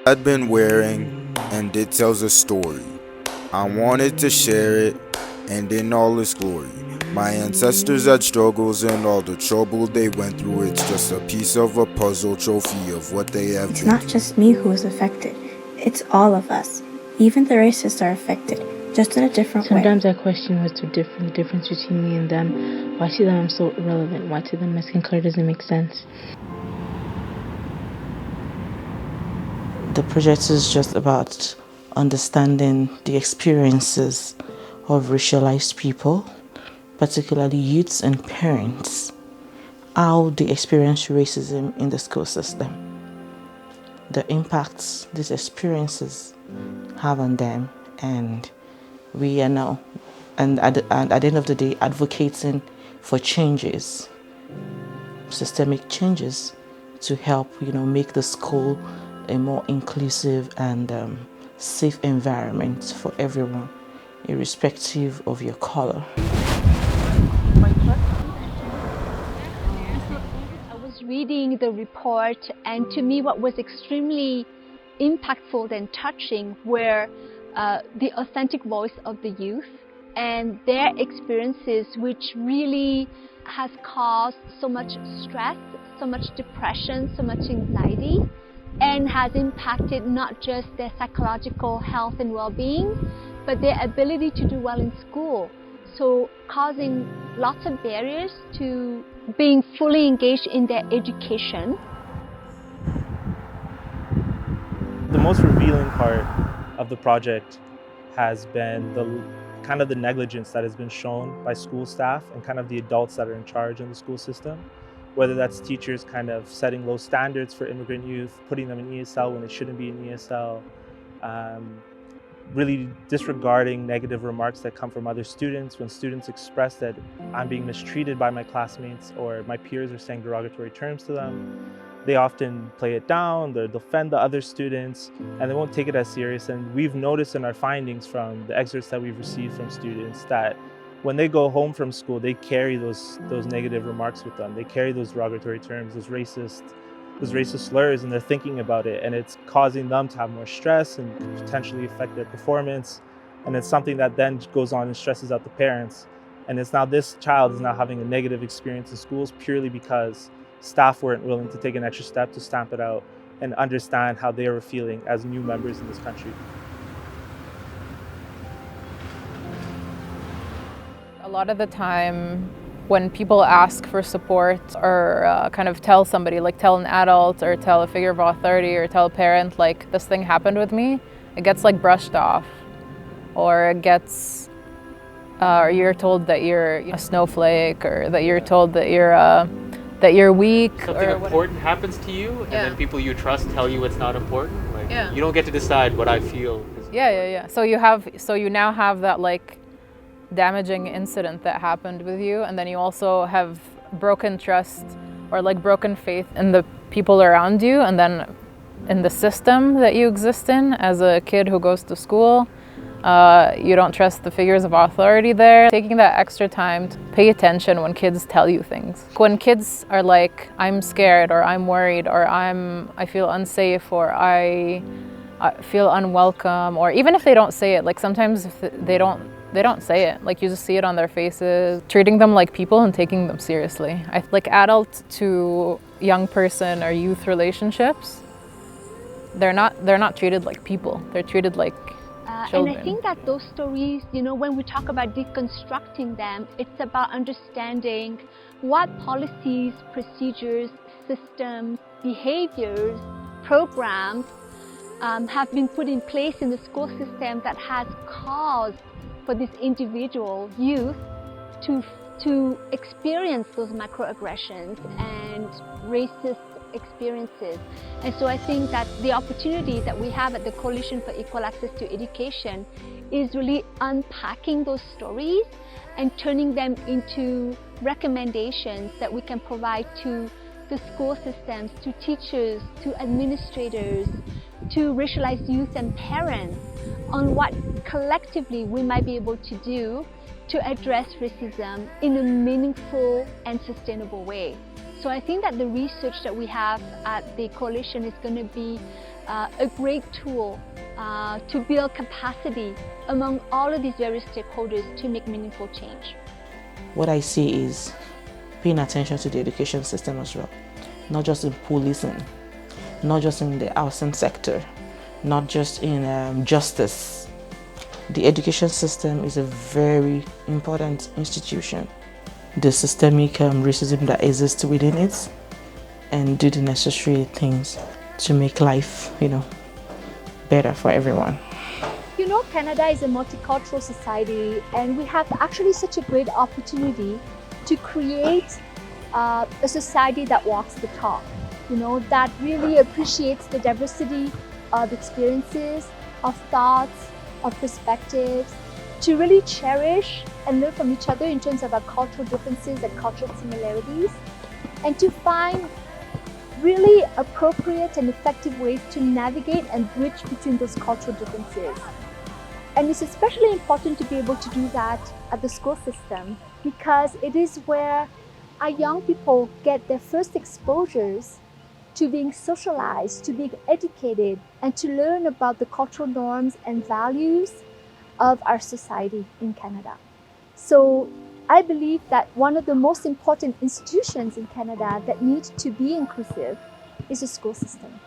I'd been wearing, and it tells a story. I wanted to share it, and in all its glory. My ancestors had struggles and all the trouble they went through. It's just a piece of a puzzle trophy of what they have It's been not through. just me who is affected. It's all of us. Even the racists are affected, just in a different way. Sometimes I question what's the difference between me and them. Why to them I'm so irrelevant? Why to them my skin color doesn't make sense? The project is just about understanding the experiences of racialized people, particularly youths and parents, how they experience racism in the school system, the impacts these experiences have on them, and we are now, and at the end of the day, advocating for changes, systemic changes, to help make the school a more inclusive and safe environment for everyone, irrespective of your color. I was reading the report, and to me what was extremely impactful and touching were the authentic voice of the youth and their experiences, which really has caused so much stress, so much depression, so much anxiety, and has impacted not just their psychological health and well-being, but their ability to do well in school. So causing lots of barriers to being fully engaged in their education. The most revealing part of the project has been the negligence that has been shown by school staff and kind of the adults that are in charge in the school system. Whether that's teachers kind of setting low standards for immigrant youth, putting them in ESL when they shouldn't be in ESL, really disregarding negative remarks that come from other students. When students express that I'm being mistreated by my classmates or my peers are saying derogatory terms to them, they often play it down, they'll defend the other students, and they won't take it as serious. And we've noticed in our findings from the excerpts that we've received from students that when they go home from school, they carry those negative remarks with them. They carry those derogatory terms, those racist slurs, and they're thinking about it, and it's causing them to have more stress and potentially affect their performance. And it's something that then goes on and stresses out the parents. And it's now this child is now having a negative experience in schools purely because staff weren't willing to take an extra step to stamp it out and understand how they were feeling as new members in this country. A lot of the time when people ask for support or kind of tell somebody, like tell an adult or tell a figure of authority or tell a parent, like this thing happened with me, it gets like brushed off, or it gets, or you're told that you're a snowflake, or that you're told that you're weak. Something important happens to you, and then people you trust tell you it's not important. Like you don't get to decide what I feel. Yeah. So you now have that like damaging incident that happened with you, and then you also have broken trust or like broken faith in the people around you, and then in the system that you exist in as a kid who goes to school. You don't trust the figures of authority there. Taking that extra time to pay attention when kids tell you things. When kids are like, I'm scared, or I'm worried, or I feel unsafe, or I feel unwelcome, or even if they don't say it, like sometimes if they don't say it, like you just see it on their faces. Treating them like people and taking them seriously. Like adult to young person or youth relationships, they're not treated like people. They're treated like children. And I think that those stories, when we talk about deconstructing them, it's about understanding what policies, procedures, systems, behaviors, programs have been put in place in the school system that has caused for this individual youth to experience those microaggressions and racist experiences. And so I think that the opportunity that we have at the Coalition for Equal Access to Education is really unpacking those stories and turning them into recommendations that we can provide to the school systems, to teachers, to administrators, to racialized youth and parents on what collectively we might be able to do to address racism in a meaningful and sustainable way. So I think that the research that we have at the Coalition is going to be a great tool to build capacity among all of these various stakeholders to make meaningful change. What I see is paying attention to the education system as well, not just in policing, not just in the housing sector, not just in justice. The education system is a very important institution. The systemic racism that exists within it, and do the necessary things to make life, better for everyone. You know, Canada is a multicultural society, and we have actually such a great opportunity to create a society that walks the talk, that really appreciates the diversity of experiences, of thoughts, of perspectives, to really cherish and learn from each other in terms of our cultural differences and cultural similarities, and to find really appropriate and effective ways to navigate and bridge between those cultural differences. And it's especially important to be able to do that at the school system, because it is where our young people get their first exposures to being socialized, to being educated, and to learn about the cultural norms and values of our society in Canada. So I believe that one of the most important institutions in Canada that need to be inclusive is the school system.